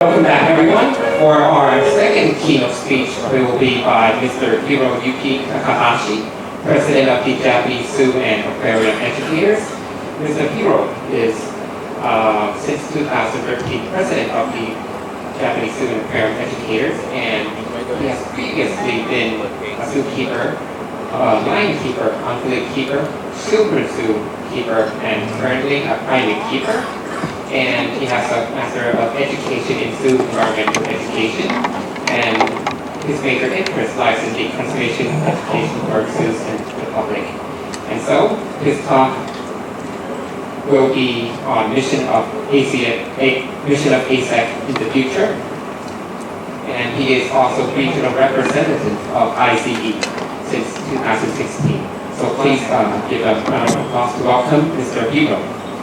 Welcome back, everyone. For our second keynote speech, it will be by Mr. Hiroyuki Takahashi, President of the Japanese Zoo and Aquarium Educators. Mr. Hiro is, since 2013, President of the Japanese Zoo and Aquarium Educators, and he has previously been a zookeeper, lion keeper, ungulate keeper, silver zoo keeper, and currently a primate keeper. And he has a Master of Education in Zoo Environmental Education, and his major interest lies in the conservation of education for zoos and the public. And so, his talk will be on mission of AZEC in the future, and he is also regional representative of ICE since 2016. So please give a round of applause to welcome Mr. Hiro.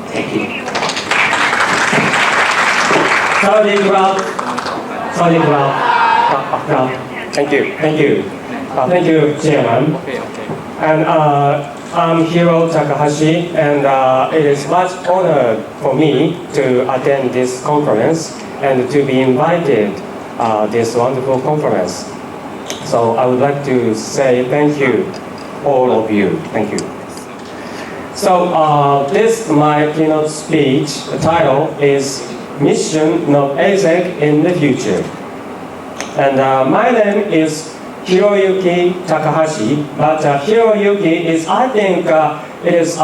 Thank you. Thank you, Chairman. And I'm Hiro Takahashi, and it is much honor for me to attend this conference and to be invited this wonderful conference. So I would like to say thank you, all of you. Thank you. So this my keynote speech. The title is Mission of AZEC in the Future. And my name is Hiroyuki Takahashi, but Hiroyuki is, I think, it is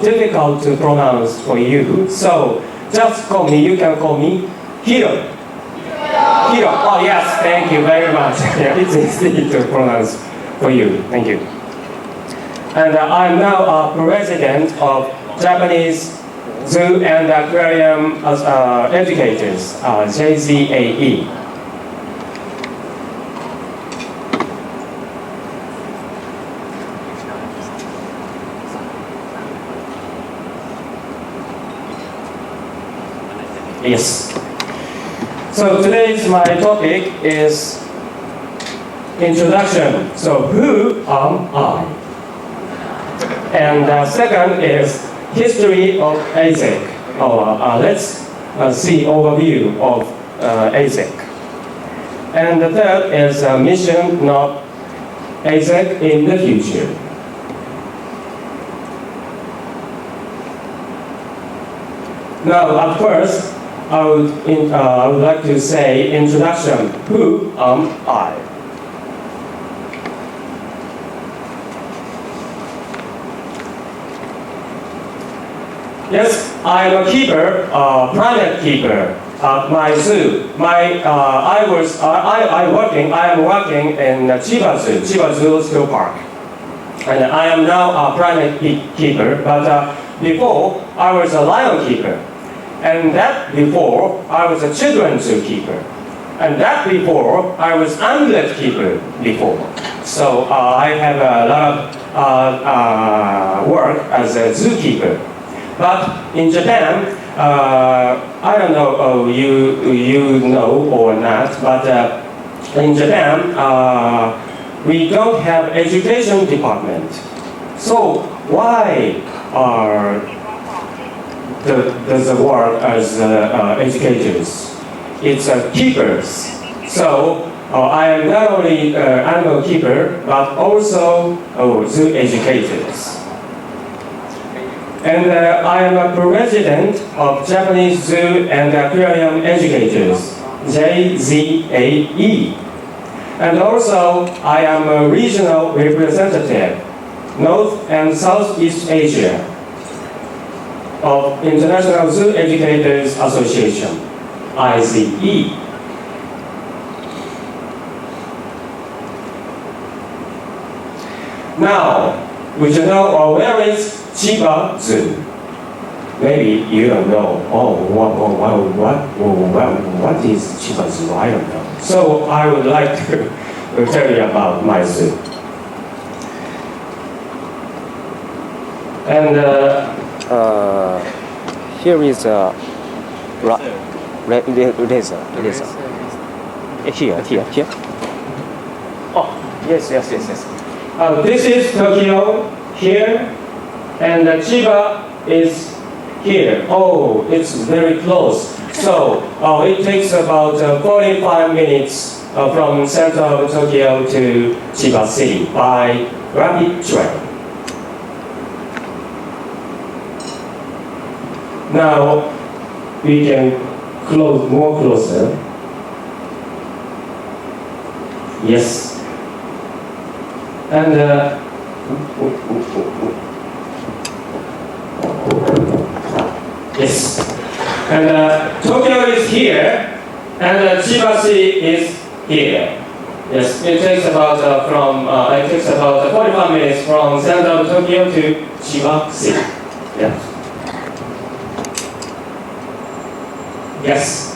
difficult to pronounce for you. So just call me, you can call me Hiro. Hiro. Oh yes, thank you very much. It's easy to pronounce for you. Thank you. And I'm now president of Japanese Zoo and Aquarium Educators, JZAE. Yes. So today's my topic is introduction. So who am I? And second is history of AZEC. Let's see overview of AZEC. And the third is mission of AZEC in the future. Now, at first, I would like to say introduction. Who am I? Yes, I'm a keeper, private keeper at my zoo. I am working in Chiba Zoo Park. And I am now a private keeper, but before I was a lion keeper. And that before I was a children's zookeeper. And that before I was ungulate keeper before. So I have a lot of work as a zookeeper. But in Japan, I don't know you know or not, but in Japan, we don't have education department. So why does the work as educators? It's keepers. So I am not only animal keeper, but also zoo educators. And I am a president of Japanese Zoo and Aquarium Educators, JZAE. And also, I am a regional representative, North and Southeast Asia, of International Zoo Educators Association, IZE. Now, would you know where is Chiba Zoo? Maybe you don't know. What is Chiba Zoo? I don't know. So I would like to tell you about my zoo. And here is a laser. Here. oh, yes. This is Tokyo here. And Chiba is here. Oh, it's very close. So it takes about 45 minutes from center of Tokyo to Chiba City by rapid train. Now we can close more closer. Yes. And yes. And Tokyo is here, and Chiba City is here. Yes, it takes about 45 minutes from center of Tokyo to Chiba City. Yeah. Yes.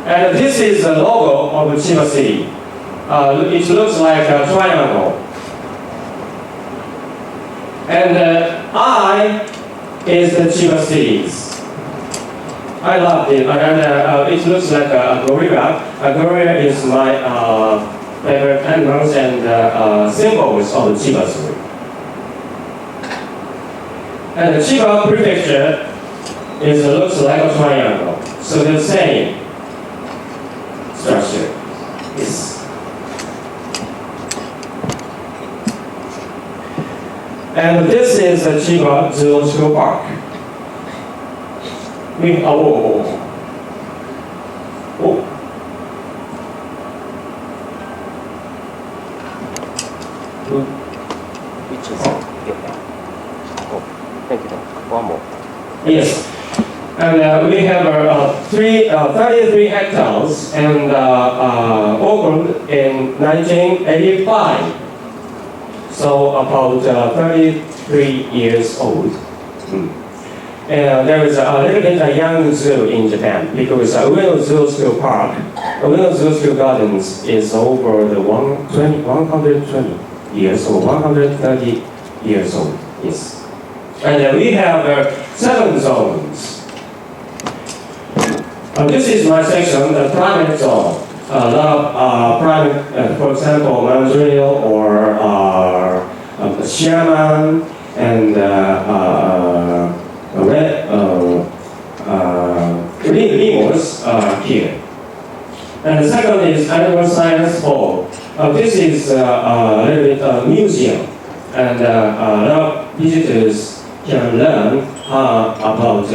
And this is the logo of Chiba City. It looks like a triangle. And I is the Chiba Cities. I love it. And it looks like a gorilla. A gorilla is my favorite animals and symbols of Chiba City. And the Chiba prefecture looks like a triangle. So the same structure. Yes. And this is the Chiba Zoological Park. Which is thank you. One more. Yes. And we have 33 hectares and opened in 1985. So about 33 years old. And there is a little bit a young zoo in Japan because Ueno Zoological Park, Ueno Zoological Gardens is over the 120 years old, 130 years old. Yes. And we have 7 zones. This is my section, the private zone. A lot of private, for example, managerial or chairman and lemurs here. And the second is animal science hall. This is a little bit museum, and a lot of visitors can learn about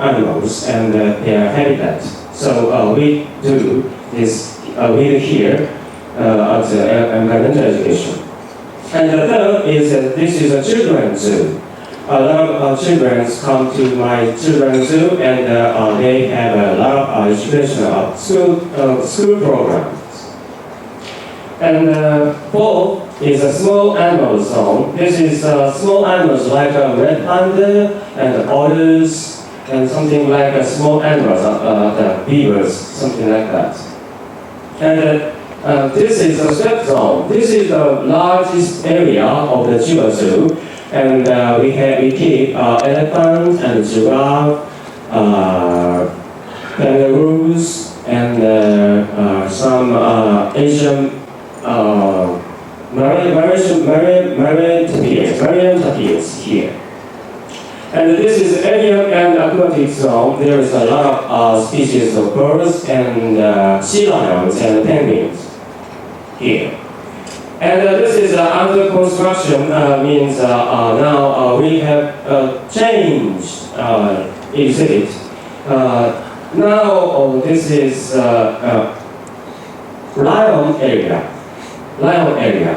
animals and their habitat. So we do this here at environmental education. And the third is this is a children's zoo. A lot of children come to my children's zoo, and they have a lot of education of school programs. And fourth is a small animal zone. This is small animals like a red panda and otters and something like a small animals, the beavers, something like that. And this is a step zone. This is the largest area of the Chiba Zoo, and we keep elephant and giraffe, kangaroos, and some Asian marine tapirs here. And this is avian and aquatic zone. There is a lot of species of birds and sea lions and penguins here. And this is under construction, means now we have changed exhibit. Now this is lion area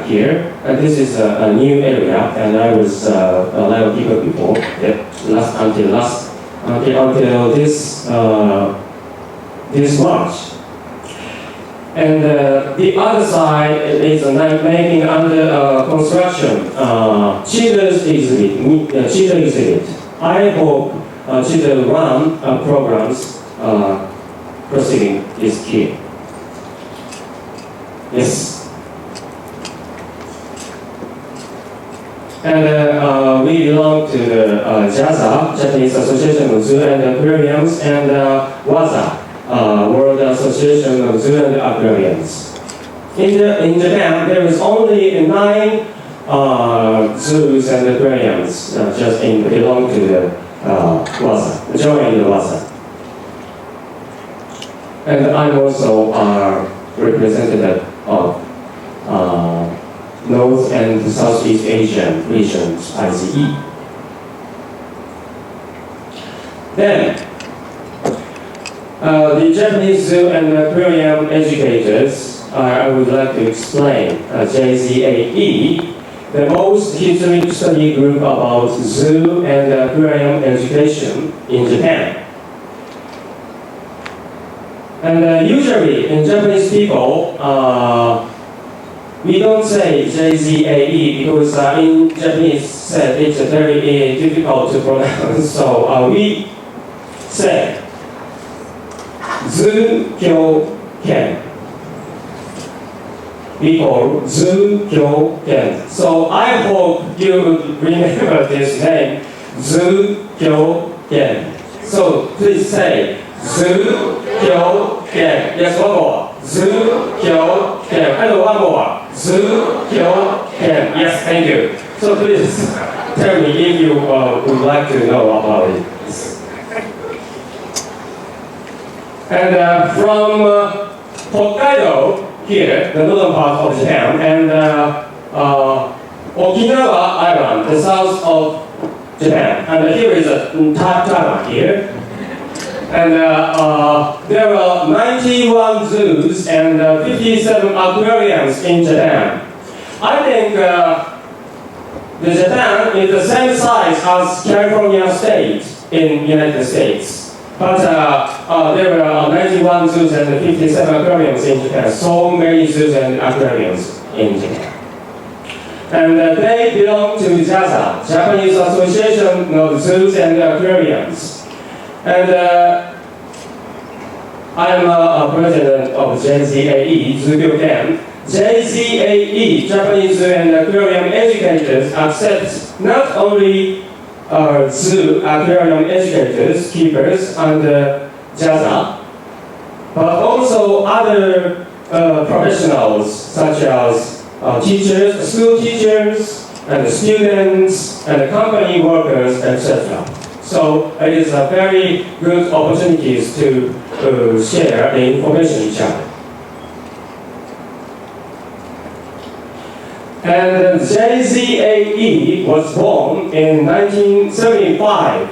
here, and this is a new area, and I was a lion keeper before. Until this March. And the other side is making under construction children's exhibit. I hope children run programs proceeding is here. Yes. And we belong to the JAZA, Japanese Association of Zoo and Aquariums, and WAZA, World Association of Zoo and Aquariums. In Japan, there is only 9 zoos and aquariums just belong to the joined WASA. And I'm also a representative of North and Southeast Asian regions, AZEC. Then, the Japanese zoo and aquarium educators, I would like to explain JZAE, the most historic study group about zoo and aquarium education in Japan. And usually in Japanese people, we don't say JZAE because in Japanese it's very difficult to pronounce. So we say Zukyoken. We call Zukyoken. So I hope you would remember this name, Zukyoken. So please say Zukyoken. Yes, one more. Zukyoken. And one more. Zukyoken. Yes, thank you. So please tell me if you would like to know about it. And from Hokkaido here, the northern part of Japan, and Okinawa Island, the south of Japan, and here is Taiwan here. And there are 91 zoos and 57 aquariums in Japan. I think the Japan is the same size as California State in United States. But there are 91 zoos and 57 aquariums in Japan. So many zoos and aquariums in Japan. And they belong to JAZA, Japanese Association of Zoos and Aquariums. And I'm a president of JZAE, Zukyoken. JZAE, Japanese Zoo and Aquarium Educators, accepts not only zoo aquarium educators, keepers under JAZA, but also other professionals such as teachers, school teachers, and students, and company workers, etc. So it is a very good opportunities to share the information each other. And JZAE was born in 1975,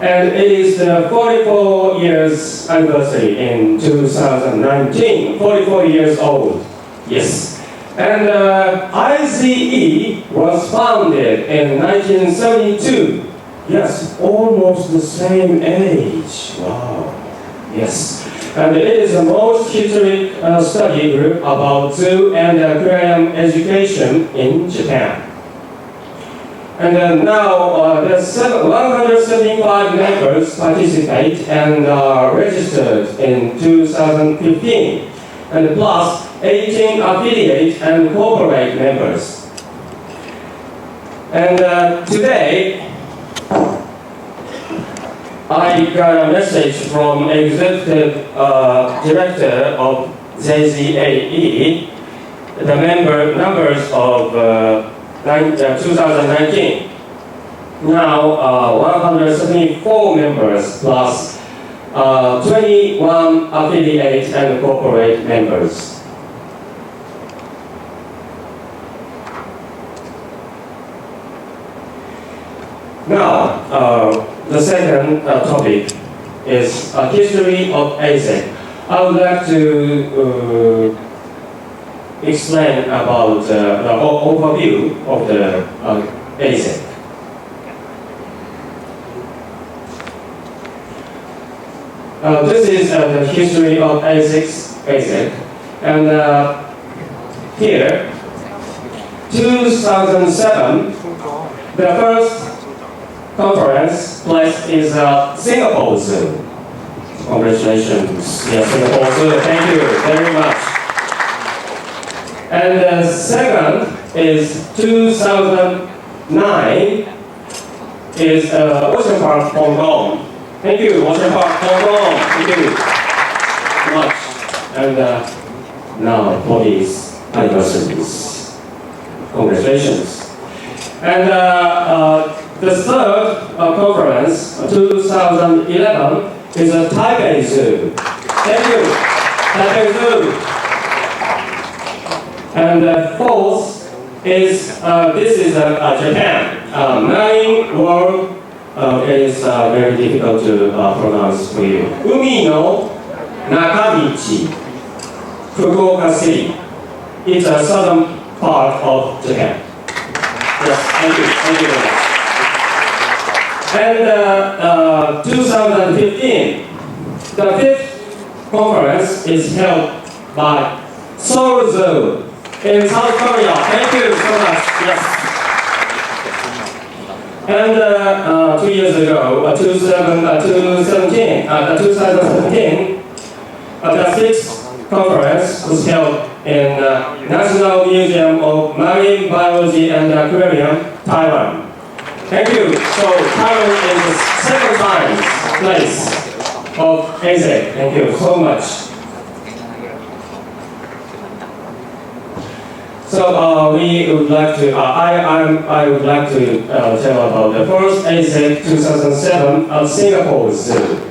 and it is the 44 years anniversary in 2019, 44 years old, yes. And IZE was founded in 1972, yes, almost the same age, wow, yes. And it is the most historic study group about zoo and aquarium education in Japan. And now there's 175 members participate and are registered in 2015, and plus 18 affiliate and corporate members. And today, I got a message from executive director of JZAE, the numbers of 2019. Now 174 members plus 21 affiliate and corporate members. Now, the second topic is history of AZEC. I would like to explain about the overview of the AZEC. This is the history of AZEC, and here, 2007, the first conference place is Singapore Zoo. Congratulations, yeah, Singapore Zoo. Thank you very much. And the second is 2009 is Ocean Park Hong Kong. Thank you, Ocean Park Hong Kong. Thank you much. And now for these anniversaries. Congratulations. And The third conference, 2011, is a Taipei Zoo. Thank you, Taipei Zoo. And the fourth is, this is Japan. Marine World is very difficult to pronounce for you. Umi no Nakamichi, Fukuoka City. It's a southern part of Japan. Yes, thank you very much. And 2015, the fifth conference is held by Seoul Zoo in South Korea. Thank you so much. Yes. And 2 years ago, 2017, the sixth conference was held in National Museum of Marine Biology and Aquarium, Taiwan. Thank you. So Taiwan is the second time place of AZEC. Thank you so much. So we would like to, I would like to tell about the first AZEC 2007 at Singapore Zoo.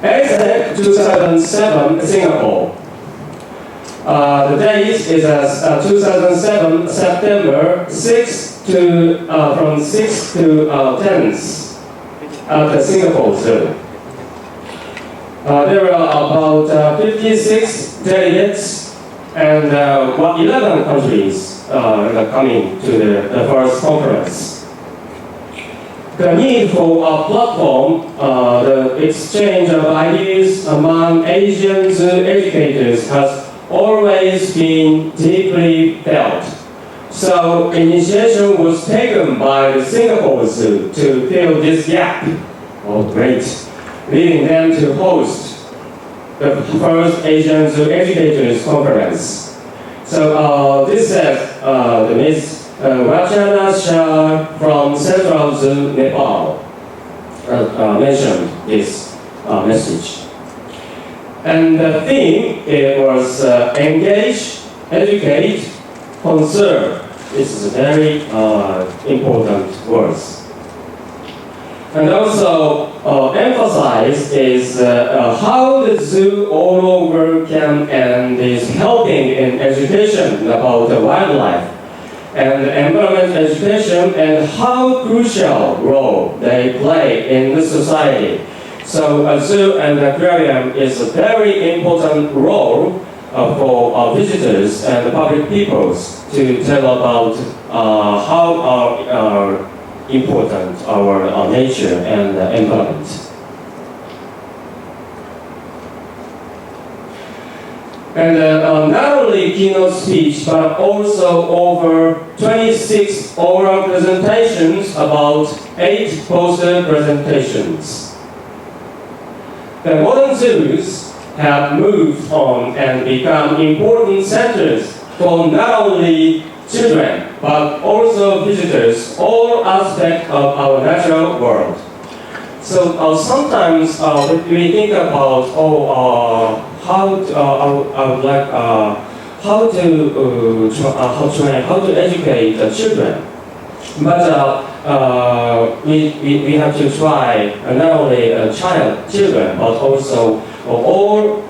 AZEC 2007 Singapore. The date is 2007 September 6 to from 6 to 10th at the Singapore Zoo. There are about 56 delegates and 11 countries coming to the first conference. The need for a platform, the exchange of ideas among Asian zoo educators has always been deeply felt. So initiation was taken by the Singapore Zoo to fill this gap. Oh, great. Leading them to host the first Asian Zoo Educators Conference. So this says the Ms. Rachana Shah from Central Zoo, Nepal mentioned this message. And the theme was engage, educate, conserve. This is a very important words. And also emphasize is how the zoo all over can and is helping in education about the wildlife and environment education and how crucial role they play in the society. So a zoo and aquarium is a very important role for visitors and public peoples to tell about how important our nature and environment. And not only keynote speech, but also over 26 oral presentations, about 8 poster presentations. The modern zoos have moved on and become important centers for not only children, but also visitors, all aspects of our natural world. So sometimes we think about how to educate the children, but we have to try not only children, but also all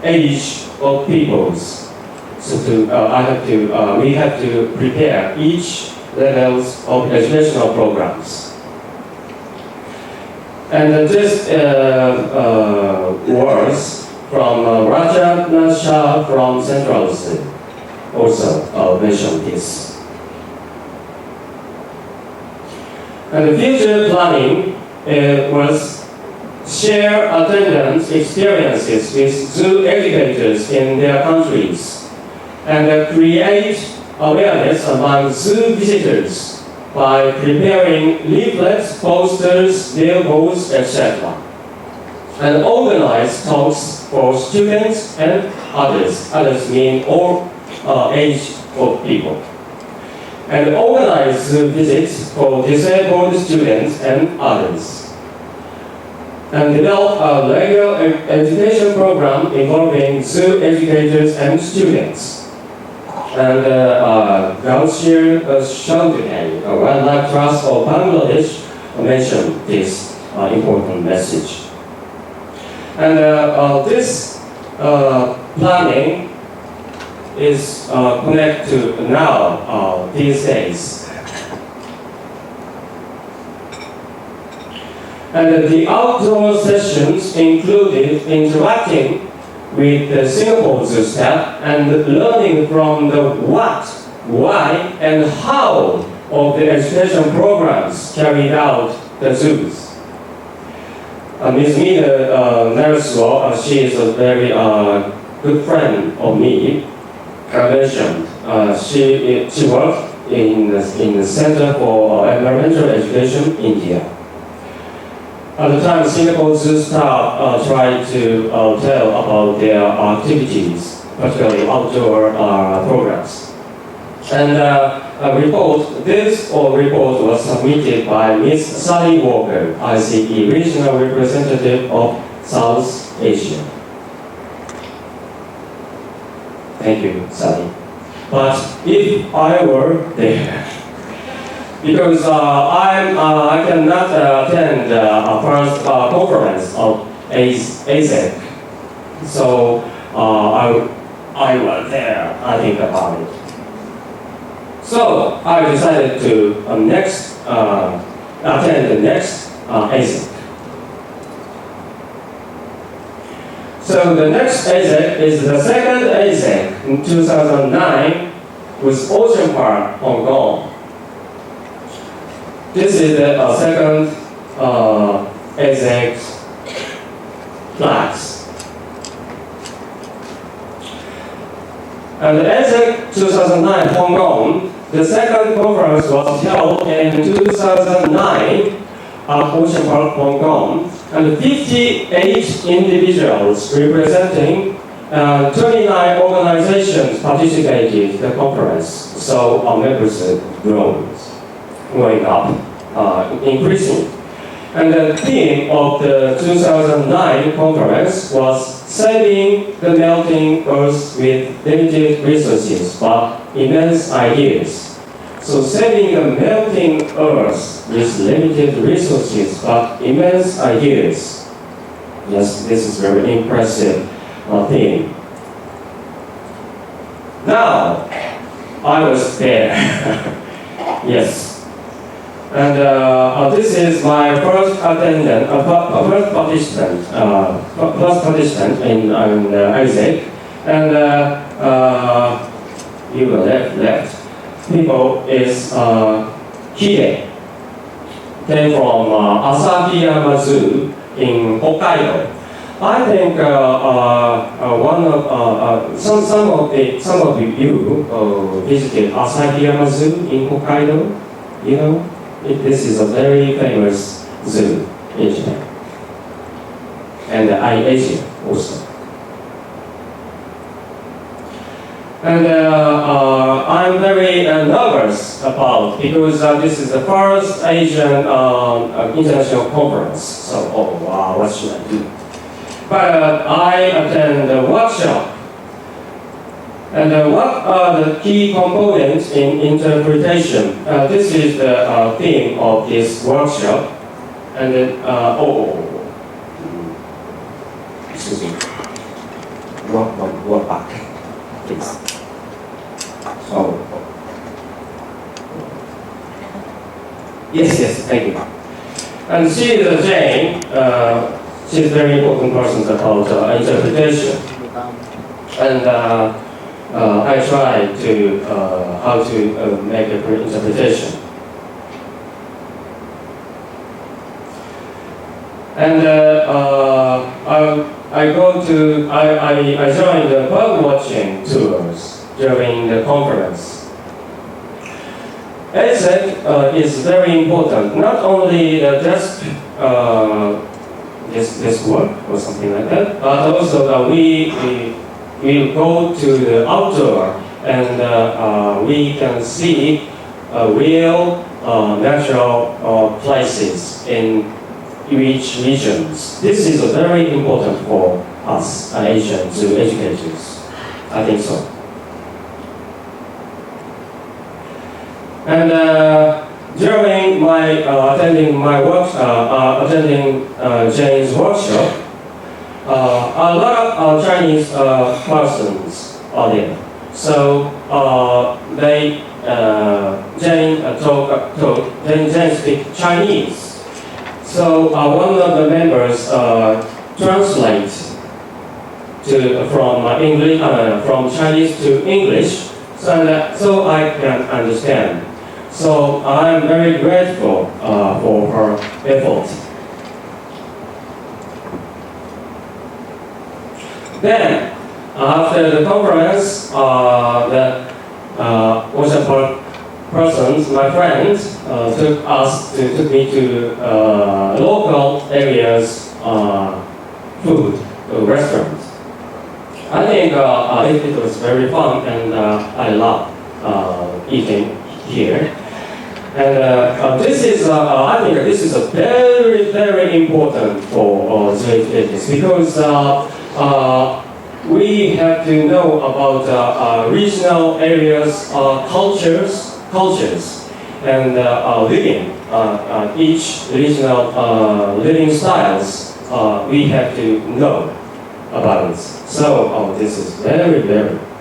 age of peoples. So we have to prepare each levels of educational programs. And this words from Rajat Shah from Central Zoo also mentioned this. And the future planning was share attendance experiences with zoo educators in their countries and create awareness among zoo visitors by preparing leaflets, posters, billboards, etc. And organize talks for students and others. Others mean all age of people. And organize zoo visits for disabled students and others. And develop a regular education program involving zoo educators and students. And Gaussian Chandrian, a Wildlife Trust of Bangladesh, mentioned this important message. And this planning is connected to now, these days. And the outdoor sessions included interacting with the Singapore Zoo staff and learning from the what, why, and how of the education programs carried out the zoos. Ms. Mina Narswell, she is a very good friend of me. I mentioned she worked in the Center for Environmental Education, India. At the time, Singapore Zoo staff tried to tell about their activities, particularly outdoor programs. And this report was submitted by Ms. Sally Walker, AZEC Regional Representative of South Asia. Thank you, Sally. But if I were there, because I cannot attend a first conference of AZEC, so I was there, I think about it. So I decided to attend the next AZEC. So the next AZEC is the second AZEC in 2009 with Ocean Park, Hong Kong. This is the second AZEC class. And the AZEC 2009 Hong Kong, the second conference was held in 2009 at Ocean Park, Hong Kong, and 58 individuals representing 29 organizations participated in the conference. So our membership going up, increasing. And the theme of the 2009 conference was saving the melting earth with limited resources but immense ideas. So saving the melting earth with limited resources but immense ideas. Yes, this is very impressive theme. Now, I was there. Yes. And this is my first attendant, first participant in AZEC. And you will left. People is Hide. Came from Asahiyama Zoo in Hokkaido. I think one of some of you visited Asahiyama Zoo in Hokkaido. You know. This is a very famous zoo in Japan, and Asia also. And I'm very nervous about because this is the first Asian international conference. So, what should I do? But I attend the workshop. And what are the key components in interpretation? This is the theme of this workshop. And then, excuse me. Walk back, please. Yes, thank you. And she is Jane. She's a very important person about interpretation. And I try to how to make a great interpretation. And I joined the bird watching tours during the conference. AZEC is very important. Not only just this work or something like that, but also we go to the outdoor and we can see real natural places in each regions. This is very important for us Asian zoo educators. I think so. And during my attending Jane's workshop, a lot of Chinese persons are there. So Jane speak Chinese. So one of the members translates from Chinese to English, so I can understand. So I'm very grateful for her effort. Then, after the conference, the ocean persons, my friends, took me to local areas food restaurants. I think it was very fun, and I love eating here. And this is, I think this is a very, very important for JFS because we have to know about regional areas, cultures, and living. Each regional living styles we have to know about it. So this is very, very important.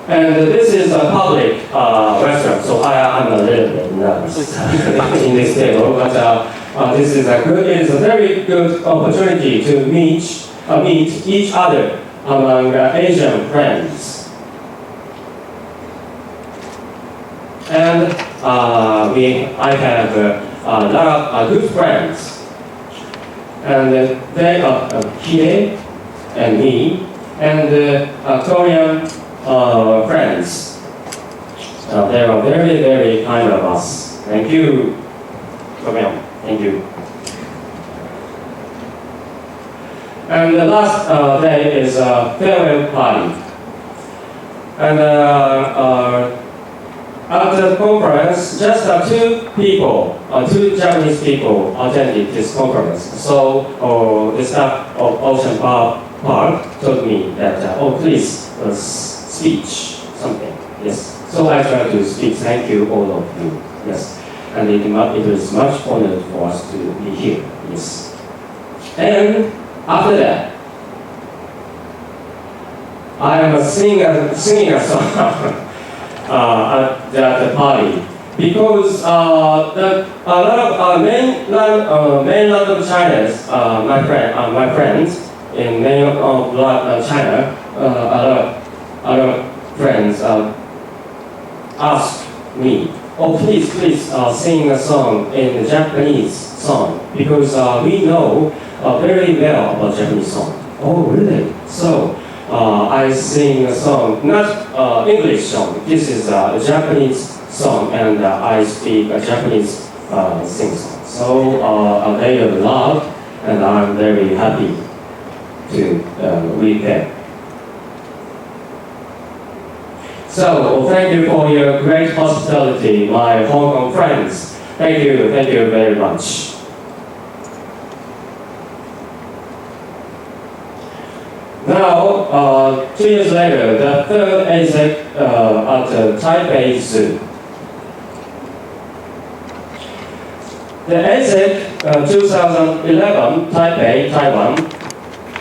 And this is a public restaurant, so I'm a little bit nervous in this table, but this is a very good opportunity to meet each other among Asian friends. And I have a lot of good friends, and they are Hide and me, and Korean friends. They are very, very kind of us. Thank you, Korean. Thank you. And the last day is a farewell party. And at the conference, just two Japanese people attended this conference. So the staff of Ocean Park told me that, please speech something. Yes. So I tried to speak. Thank you, all of you. Yes. And it was much honored for us to be here. Yes. And after that, I am singing a song at the party because a lot of mainland of China's my friends in mainland of China, a lot of friends asked me, please sing a song in the Japanese song because we know very well about Japanese song. Oh, really? So I sing a song, not English song. This is a Japanese song, and I speak a Japanese sing song. So they love, and I'm very happy to read them. So thank you for your great hospitality, my Hong Kong friends. Thank you very much. Now, 2 years later, the third AZEC at Taipei Zoo. The AZEC 2011 Taipei, Taiwan,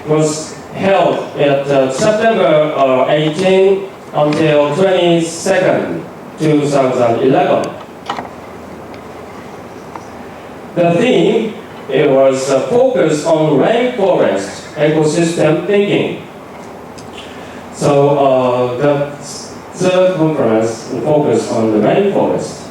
was held at September 18 until 22nd, 2011. The theme, it was focused on rainforest ecosystem thinking. So the third conference focused on the rainforest.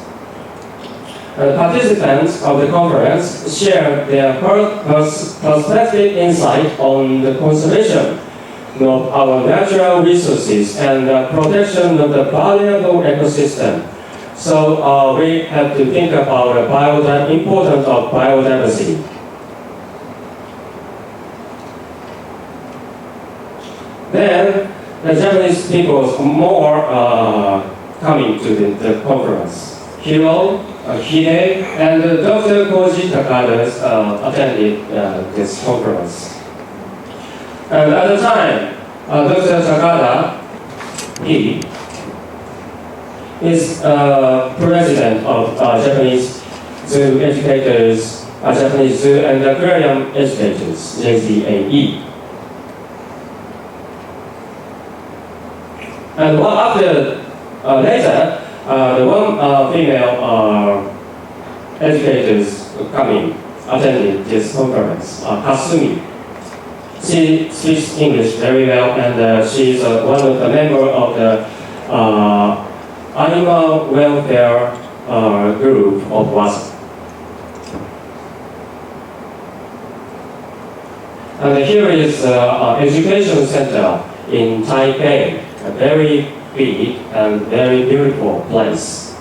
The participants of the conference shared their perspective insight on the conservation of our natural resources and the protection of the valuable ecosystem. So we have to think about the importance of biodiversity. Then the Japanese people more coming to the conference. Hide, and Dr. Koji Takada attended this conference. And at the time, Dr. Takada he is president of Japanese Zoo Educators, Japanese Zoo and Aquarium Educators, JZAE. And later, the one female educators attended this conference, Kasumi. She speaks English very well, and she is one of the members of the animal welfare group of WASP. And here is education center in Taipei, a very big and very beautiful place.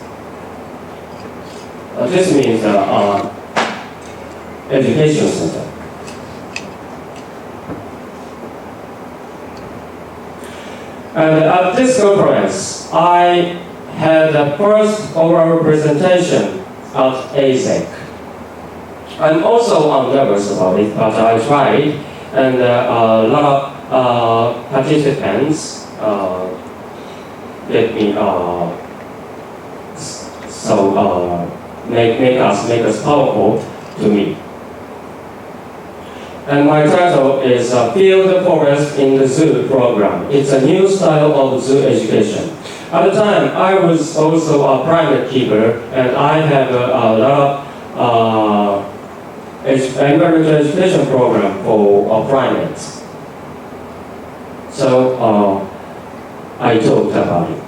This means education center. And at this conference, I had the first oral presentation at AZEC. I'm also nervous about it, but I tried, and a lot of participants let me make us powerful to me. And my title is Field Forest in the Zoo program. It's a new style of zoo education. At the time, I was also a primate keeper, and I have a lot of environmental education program for primates. So I talked about it.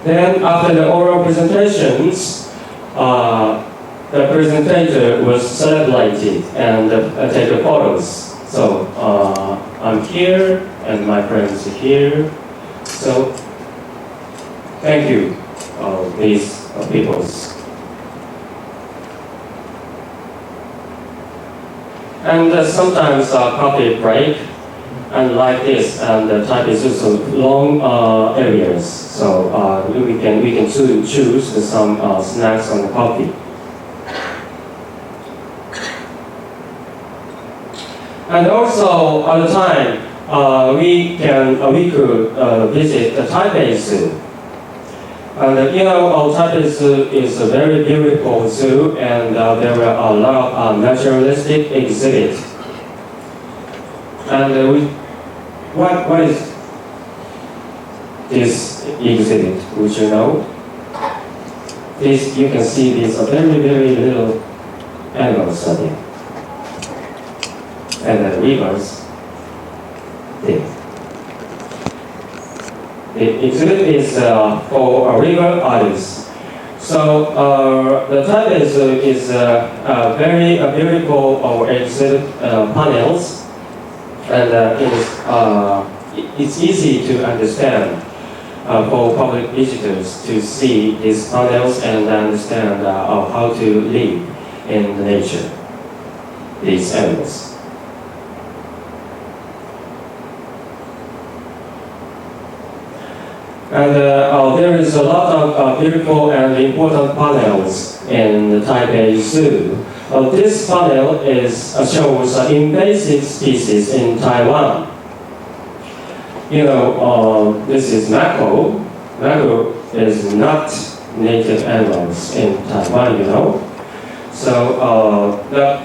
Then after the oral presentations, the presenter was celebrated and take photos. So I'm here and my friends are here. So thank you, these people. And sometimes coffee break, and like this, and the type is also long areas. So we can choose some snacks on the coffee. And also at the time, we could visit the Taipei Zoo. And Taipei Zoo is a very beautiful zoo, and there were a lot of naturalistic exhibits. And what is this exhibit? Would you know? You can see these very, very little animals there. And the rivers there. The exhibit is for river artists. So the Taipei Zoo is very beautiful exhibit panels, and it's easy to understand for public visitors to see these panels and understand how to live in nature, these animals. And there is a lot of beautiful and important panels in the Taipei Zoo. This panel shows invasive species in Taiwan. This is mako. Mako is not native animals in Taiwan, So the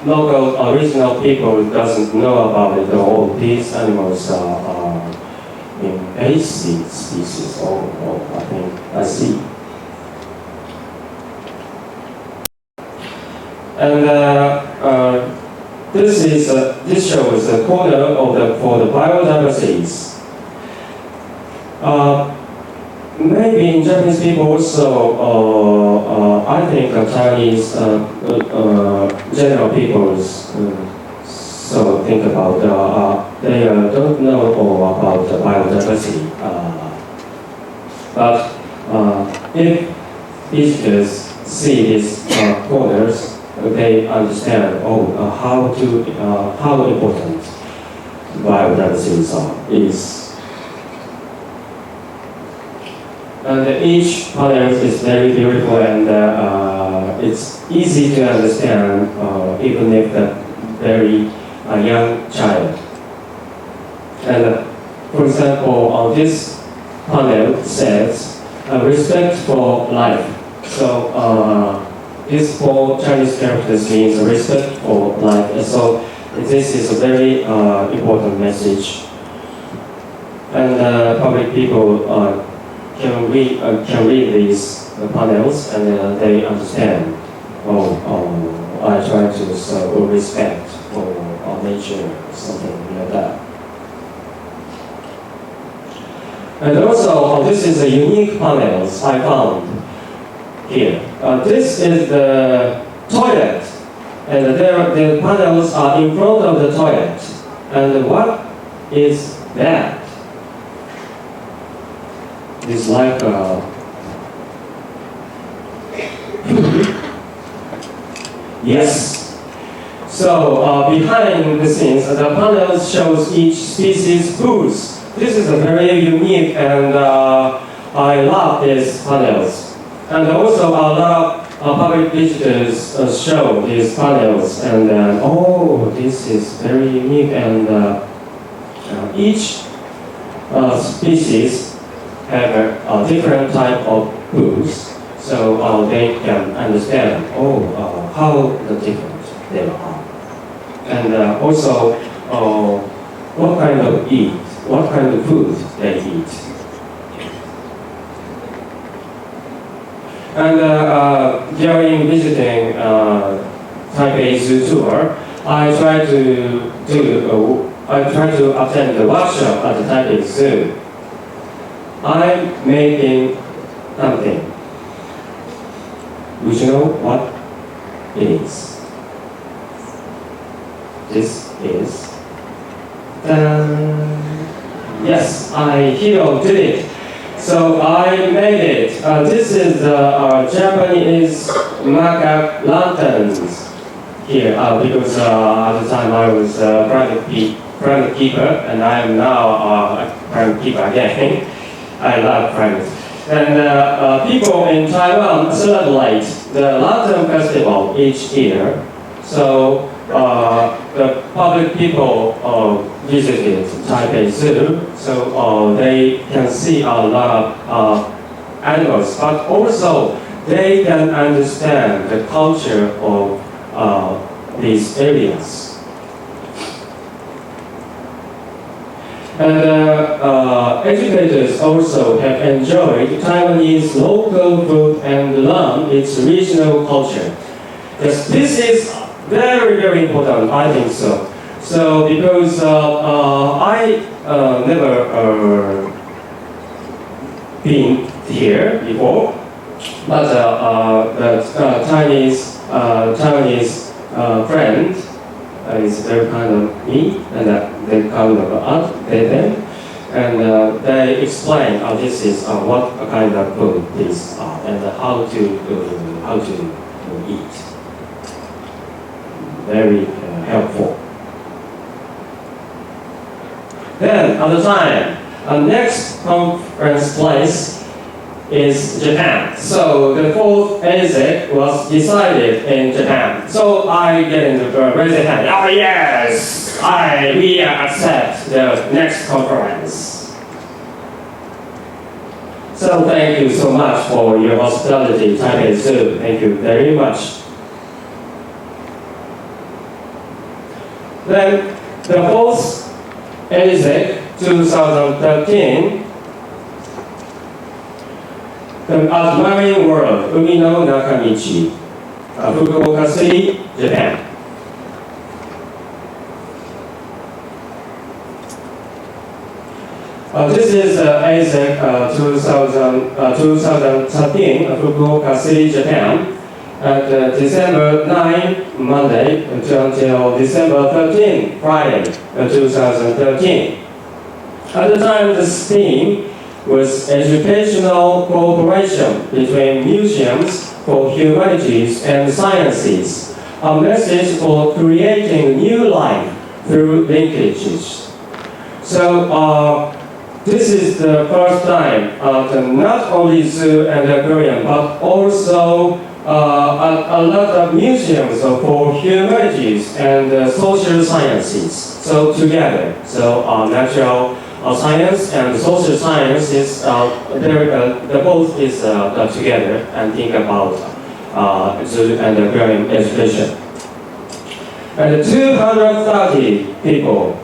local original people doesn't know about it. All these animals are invasive species. I think I see. And this shows the corner for the biodiversities. Maybe in Japanese people also, I think Chinese general peoples so think about they don't know all about the biodiversity. But if visitors see these corners, they understand how important biodiversity is. And each panel is very beautiful, and it's easy to understand even if a very young child. And for example, this panel says respect for life. So these 4 Chinese characters means respect for life. And so this is a very important message. And public people can read these panels and they understand. I try to show respect for nature, something like that. And also, this is a unique panels I found here. This is the toilet, and the panels are in front of the toilet. And what is that? It's like yes. So behind the scenes, the panels shows each species foods. This is a very unique, and I love these panels. And also a lot of public visitors show these panels, and this is very unique, and each species have a different type of foods, so they can understand how the different they are. And also what kind of food they eat. And during visiting Taipei Zoo tour, I try to attend the workshop at the Taipei Zoo. I'm making something. Would you know what it is? This is yes, Hiro did it. So I made it. This is Japanese macaque lanterns here because at the time I was a private keeper, and I am now a private keeper again. I love primates. And people in Taiwan celebrate the Lantern Festival each year. So the public people visited Taipei Zoo, so they can see a lot of animals, but also they can understand the culture of these areas. And educators also have enjoyed Taiwanese local food and learned its regional culture. Yes, this is very, very important, I think so. So because I never been here before, but the Taiwanese friend is very kind of me, and they kind of them, and they explain this is what kind of food these are and how to eat. Very helpful. Then at the time, our next conference place is Japan. So the fourth AZEC was decided in Japan. So I get in the raise a hand. Oh yes, we accept the next conference. So thank you so much for your hospitality, Taipei Zoo. Thank you very much. Then the fourth AZEC 2013, the Admiring World, Umi no Nakamichi, Fukuoka City, Japan. This is AZEC 2013, Fukuoka City, Japan. At December 9, Monday, until December 13, Friday, 2013. At the time, the theme was educational cooperation between museums for humanities and sciences, a message for creating new life through linkages. So this is the first time not only zoo and aquarium, but also a lot of museums for humanities and social sciences. So together, natural science and social sciences, the both is together and think about zoo and aquarium education. And 230 people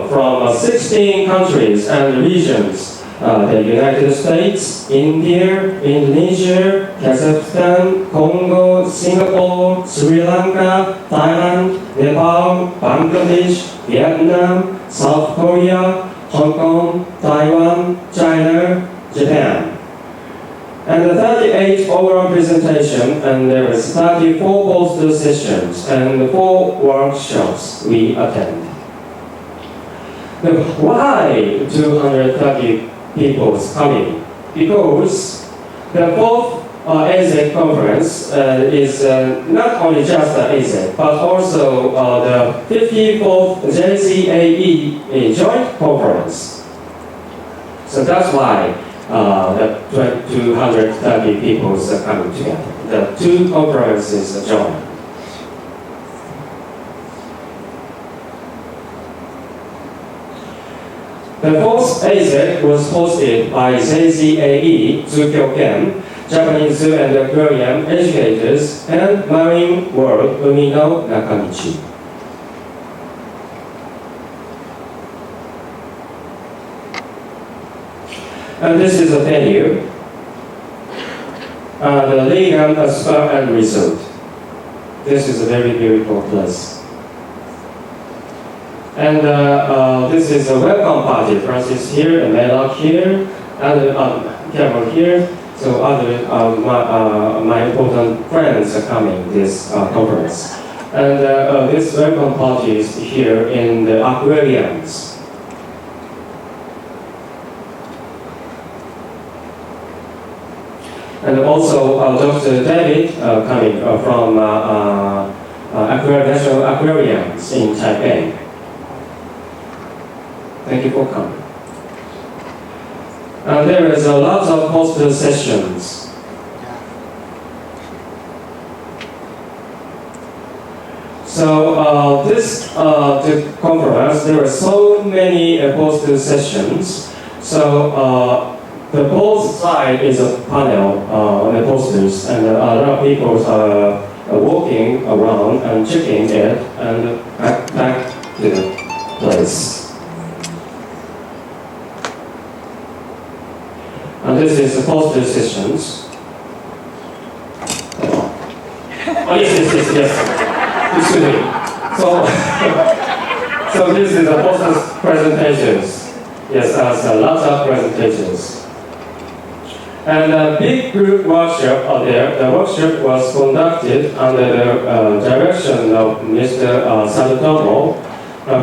from 16 countries and regions, the United States, India, Indonesia, Kazakhstan, Congo, Singapore, Sri Lanka, Thailand, Nepal, Bangladesh, Vietnam, South Korea, Hong Kong, Taiwan, China, Japan. And the 38 overall presentation, and there is 34 poster sessions and 4 workshops we attend. Now, why 230 people coming? Because the 4th AZEC conference is not only just the AZEC, but also the 54th JCAE joint conference. So that's why the 230 people are coming together. The 2 conferences join. The 4th AZEC was hosted by JCAE Zukyoken, Japanese Zoo and Aquarium educators, and Marine World Umino Nakamichi. And this is a venue, the Legan Spa and Resort. This is a very beautiful place. And this is a welcome party. Francis here, and Melak here, and Cameron here. So other my important friends are coming this conference. And this welcome party is here in the aquariums. And also Dr. David coming from National Aquariums in Taipei. Thank you for coming. And there is a lot of poster sessions. So the conference, there are so many poster sessions. So the both side is a panel on the posters, and a lot of people are walking around and checking it and back to the place. And this is the poster sessions. Oh yes. Excuse me. So this is the poster presentations. Yes, there's a lot of presentations. And a big group workshop out there. The workshop was conducted under the direction of Mr. Sarutomo,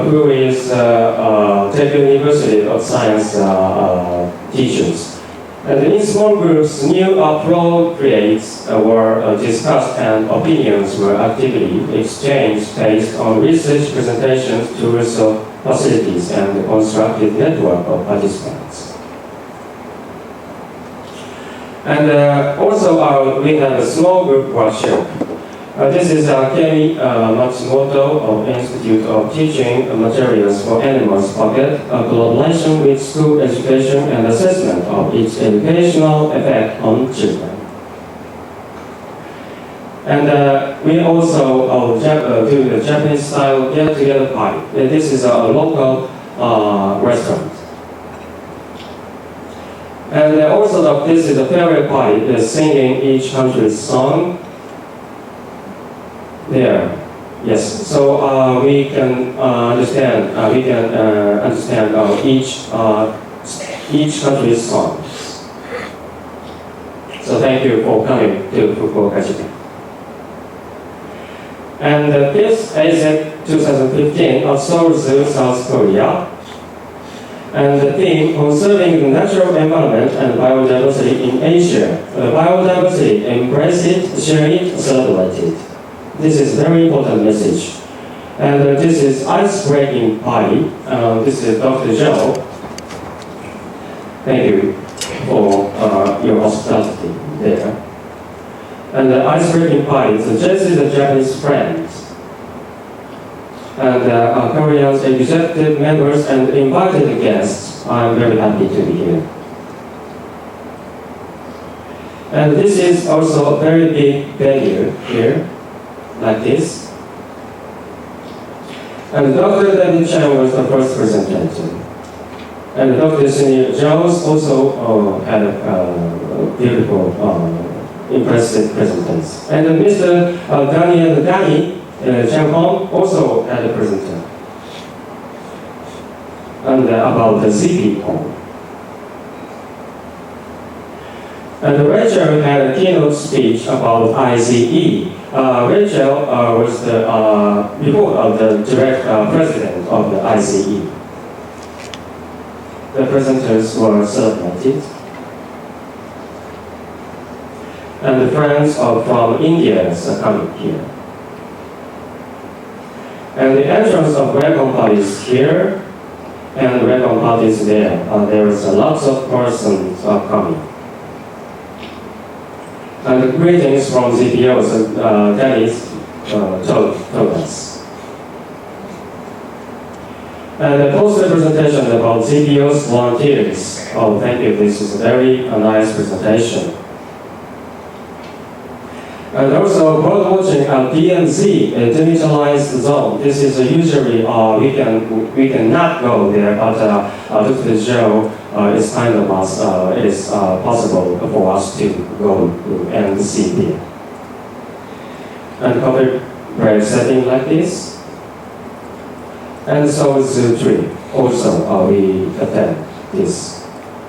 who is Tokyo University of Science teachers. And in small groups, new appropriates were discussed and opinions were actively exchanged based on research presentations, tours of facilities, and the constructed network of participants. And also we have a small group workshop. This is Kemi Matsumoto of Institute of Teaching Materials for Animals Pocket, a collaboration with school education and assessment of its educational effect on children. And we also do the Japanese style get-together party. This is a local restaurant. And also this is a favorite party, is singing each country's song. There, yes. So we can understand. Each country's songs. So thank you for coming to Fukuoka, Japan. And this AZEC 2015 of Seoul Zoo, South Korea. And the theme, conserving the natural environment and biodiversity in Asia. Biodiversity, embrace it, share it, celebrate it. This is a very important message. And this is ice-breaking party. This is Dr. Zhou. Thank you for your hospitality there. and the ice-breaking party. So this is the Japanese friends. And Koreans, executive members, and invited guests. I'm very happy to be here. And this is also a very big venue here, like this. And Dr. David Chang was the first presenter. And Dr. Senior Jones also had a beautiful, impressive presentation. And Mr. Daniel Dani Chang Hong also had a presentation. And about the ZP. And Rachel had a keynote speech about IZE. Rachel was the report of the direct president of the IZE. The presenters were celebrated. And the friends from India are coming here. And the entrance of welcome parties here and welcome parties there. There is lots of persons coming. And the greetings from ZPOs, Dennis told us. And the poster presentation about ZPO's volunteers. Oh, thank you. This is a very nice presentation. And also, bird watching at DMZ, a demilitarized zone. This is usually we cannot go there, but Dr. Joe is kind of us. It is possible for us to go and see there. And coffee break setting like this. And Sozu tree. Also, we attend this.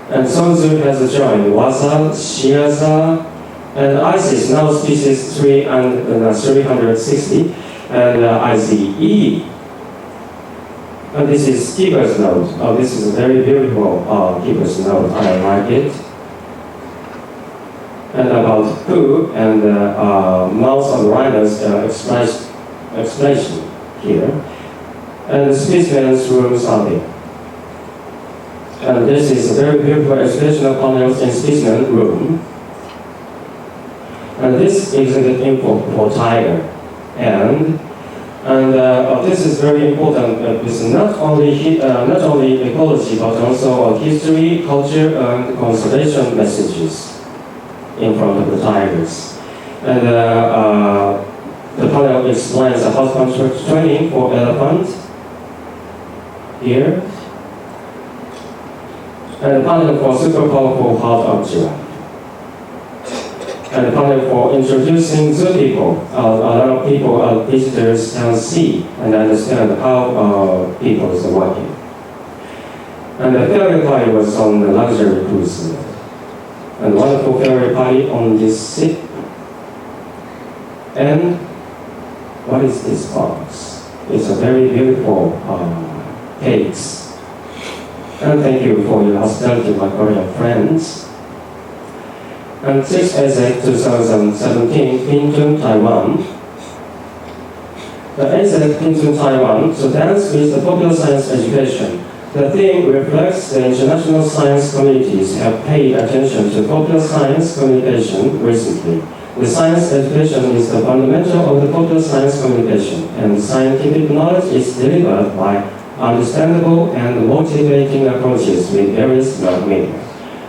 And Sozu has joined Wasa, Shiaza, and ISIS, now species 360, and IZE. And this is keeper's note. This is a very beautiful keeper's note. I like it. And about poo and mouth of rhinos explanation here. And the specimen's rooms are there. And this is a very beautiful educational panels in specimen room. And this exhibit info for tiger. And this is very important. It's not only ecology, but also history, culture, and conservation messages in front of the tigers. And the panel explains the house control training for elephant here. And the panel for super powerful heart of giraffe. And the panel for introducing zoo people. A lot of people, visitors can see and understand how people are working. And the ferry party was on the luxury cruise. And wonderful ferry party on this ship. And what is this box? It's a very beautiful cakes. And thank you for your hospitality, my Korean friends. And 6th AZEC 2017, Pingtung, Taiwan. The AZEC Pingtung, Taiwan, so dance with the popular science education. The theme reflects the international science communities have paid attention to popular science communication recently. The science education is the fundamental of the popular science communication, and scientific knowledge is delivered by understandable and motivating approaches with various media.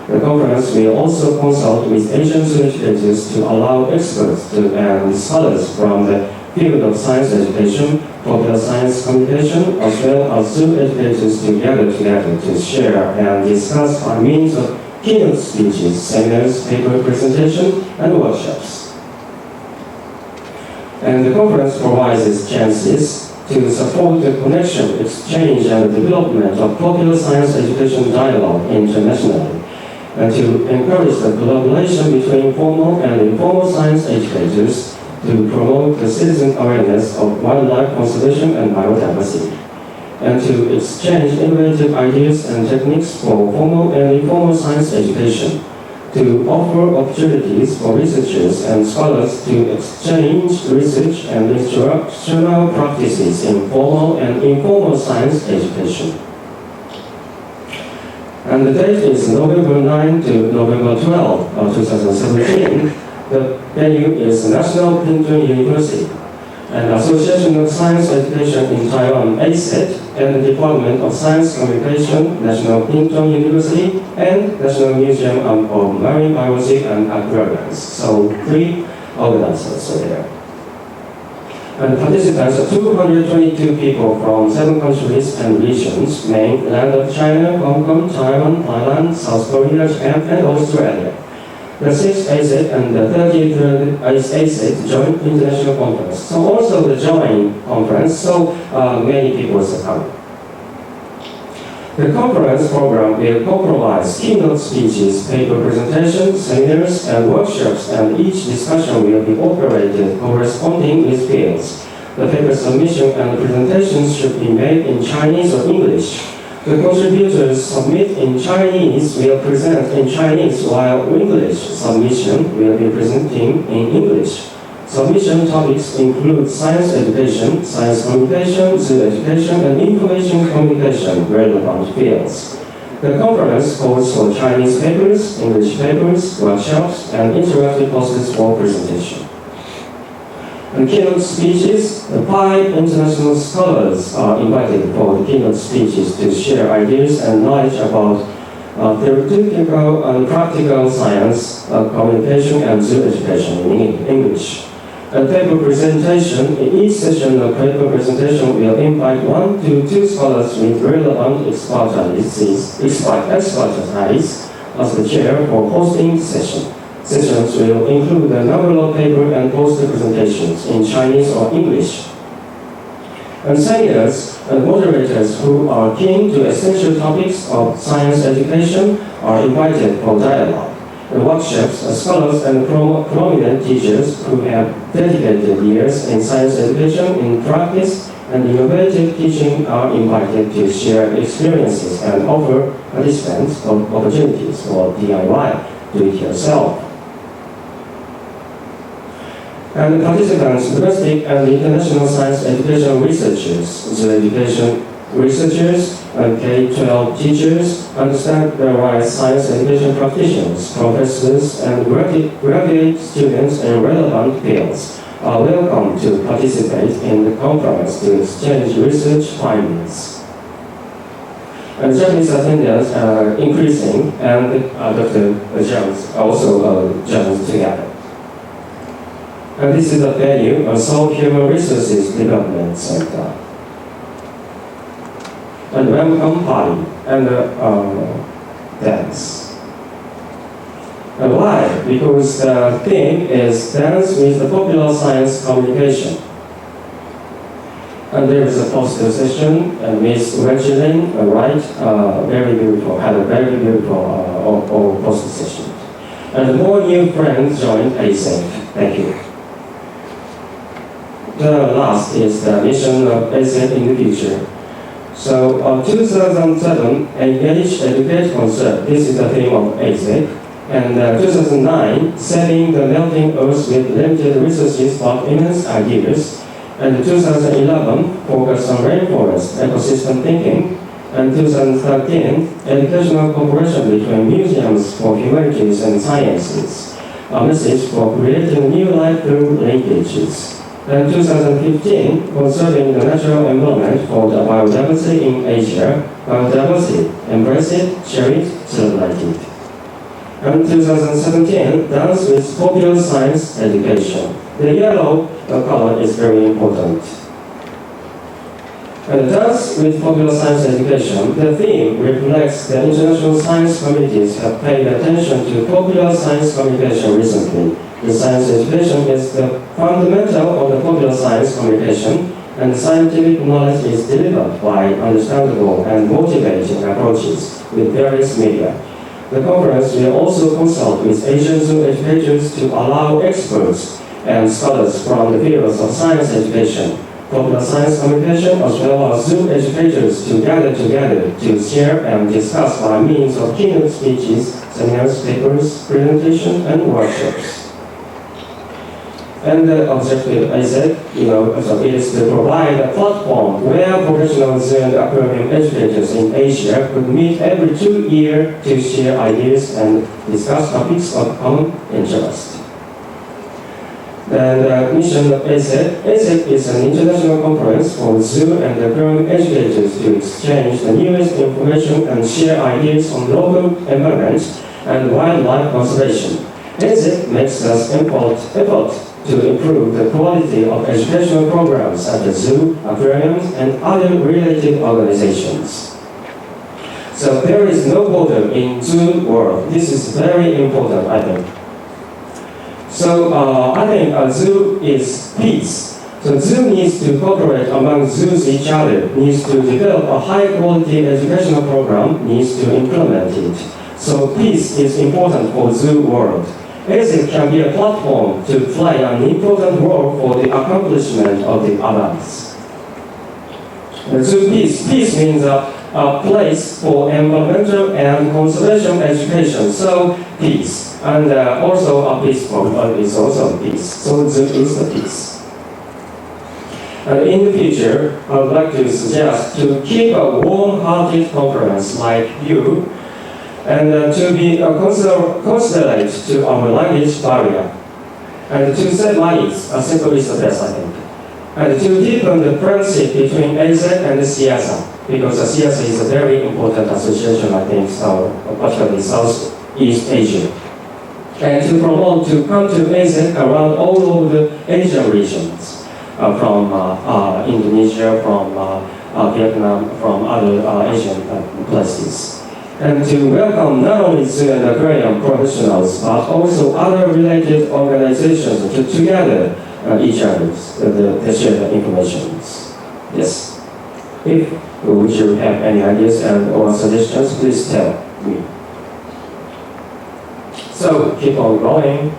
The conference will also consult with Asian zoo educators to allow experts and scholars from the field of science education, popular science communication, as well as zoo educators to gather together to share and discuss by means of keynote speeches, seminars, paper presentation, and workshops. And the conference provides chances to support the connection, exchange, and development of popular science education dialogue internationally, and to encourage the collaboration between formal and informal science educators to promote the citizen awareness of wildlife conservation and biodiversity, and to exchange innovative ideas and techniques for formal and informal science education, to offer opportunities for researchers and scholars to exchange research and instructional practices in formal and informal science education. And the date is November 9 to November 12, 2017. The venue is National Princeton University, and Association of Science Education in Taiwan, AZEC, and the Department of Science Communication, National Princeton University, and National Museum of Marine Biology and Aquariums. So 3 organizers are there. And participants are 222 people from 7 countries and regions, mainland of China, Hong Kong, Taiwan, Thailand, South Korea, Japan, and Australia. The 6th AZEC and the 33rd AZEC Joint International Conference. So also the joint conference, so many people are coming. The conference program will comprise keynote speeches, paper presentations, seminars, and workshops, and each discussion will be operated corresponding with fields. The paper submission and presentations should be made in Chinese or English. The contributors submit in Chinese will present in Chinese, while English submission will be presenting in English. Submission topics include science education, science communication, zoo education, and information communication relevant fields. The conference calls for Chinese papers, English papers, workshops, and interactive posters for presentation. And keynote speeches, the 5 international scholars are invited for the keynote speeches to share ideas and knowledge about theoretical and practical science, communication, and zoo education in English. A paper presentation, in each session of paper presentation will invite 1 to 2 scholars with relevant expertise as the chair for hosting the session. Sessions will include a number of paper and poster presentations in Chinese or English. And seminars and moderators who are keen to essential topics of science education are invited for dialogue. The workshops, scholars and prominent teachers who have dedicated years in science education in practice and innovative teaching are invited to share experiences and offer participants opportunities for DIY, do-it-yourself. And participants, domestic and international science education researchers, zoo education researchers, and K-12 teachers, undergraduate science education practitioners, professors, and graduate students in relevant fields are welcome to participate in the conference to exchange research findings. And Japanese attendance are increasing, and Dr. Jones also joins together. And this is the venue of Seoul Human Resources Development Center. And welcome party and dance. And why? Because the theme is dance with the popular science communication. And there is a poster session, and Miss Regeline very beautiful, had a very beautiful poster session. And more new friends joined AZEC. Thank you. The last is the mission of AZEC in the future. So, 2007, Engage, Educate, Conserve. This is the theme of AZEC. And 2009, Saving the Melting Earth with Limited Resources but Immense Ideas. And 2011, Focus on Rainforest Ecosystem Thinking. And 2013, Educational Cooperation between Museums for Humanities and Sciences. A message for creating new life through linkages. And 2015, Conserving the Natural Environment for the Biodiversity in Asia. Biodiversity, Embrace it, Share it, Celebrate it. And 2017, Dance with Popular Science Education. The yellow color is very important. And Dance with Popular Science Education, the theme reflects the international science communities have paid attention to popular science communication recently. The science education is the fundamental of the popular science communication, and scientific knowledge is delivered by understandable and motivating approaches with various media. The conference will also consult with Asian zoo educators to allow experts and scholars from the fields of science education, popular science communication, as well as zoo educators to gather together to share and discuss by means of keynote speeches, seminars, papers, presentations, and workshops. And the objective, I said, is to provide a platform where professional zoo and aquarium educators in Asia could meet every 2 years to share ideas and discuss topics of common interest. The mission of AZEC. AZEC is an international conference for zoo and aquarium educators to exchange the newest information and share ideas on local environment and wildlife conservation. AZEC makes us effort to improve the quality of educational programs at the zoo, aquariums, and other related organizations. So there is no border in zoo world. This is very important, I think. So I think a zoo is peace. So zoo needs to cooperate among zoos each other, needs to develop a high quality educational program, needs to implement it. So peace is important for zoo world. AZEC can be a platform to play an important role for the accomplishment of the others. Zoo peace. Peace means a place for environmental and conservation education. So peace. And also a peaceful is also peace. So zoo is the peace. And in the future, I would like to suggest to keep a warm-hearted conference like you, and to be considerate to our language barrier, and to save money. Simple is the best, I think. And to deepen the friendship between AZEC and the CIASA, because the CIASA is a very important association, I think, so particularly Southeast Asia. And to promote to come to AZEC around all over the Asian regions, from Indonesia, from Vietnam, from other Asian places. And to welcome not only zoo and aquarium professionals, but also other related organizations to together each other to share the information. Yes. If would you have any ideas and or suggestions, please tell me. So keep on going.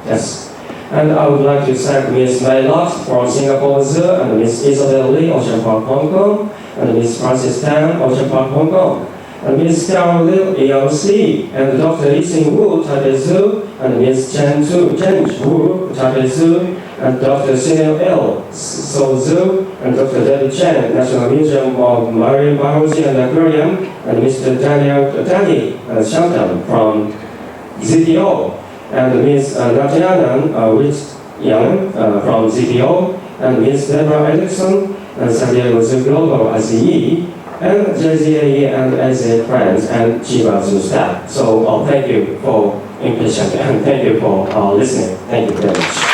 Yes. And I would like to thank Ms. May Lux from Singapore Zoo, and Ms. Isabel Lee, Ocean Park, Hong Kong, and Ms. Frances Tan, Ocean Park, Hong Kong, and Ms. Carol Liu, ELC, and Dr. Yixing Wu, Taipei Zoo, and Ms. Chen Wu, Taipei Zoo, and Dr. Sinil L, Seoul Zoo, and Dr. David Chen, National Museum of Marine Biology and Aquarium, and Mr. Danny Shantan from ZPO, and Ms. Natianan Yang from ZPO, and Ms. Deborah Erickson, and San Diego Zoo Global ICE, and JZAE and AZEC friends and Chiba Zoo staff. So thank you for impatient and thank you for listening. Thank you very much.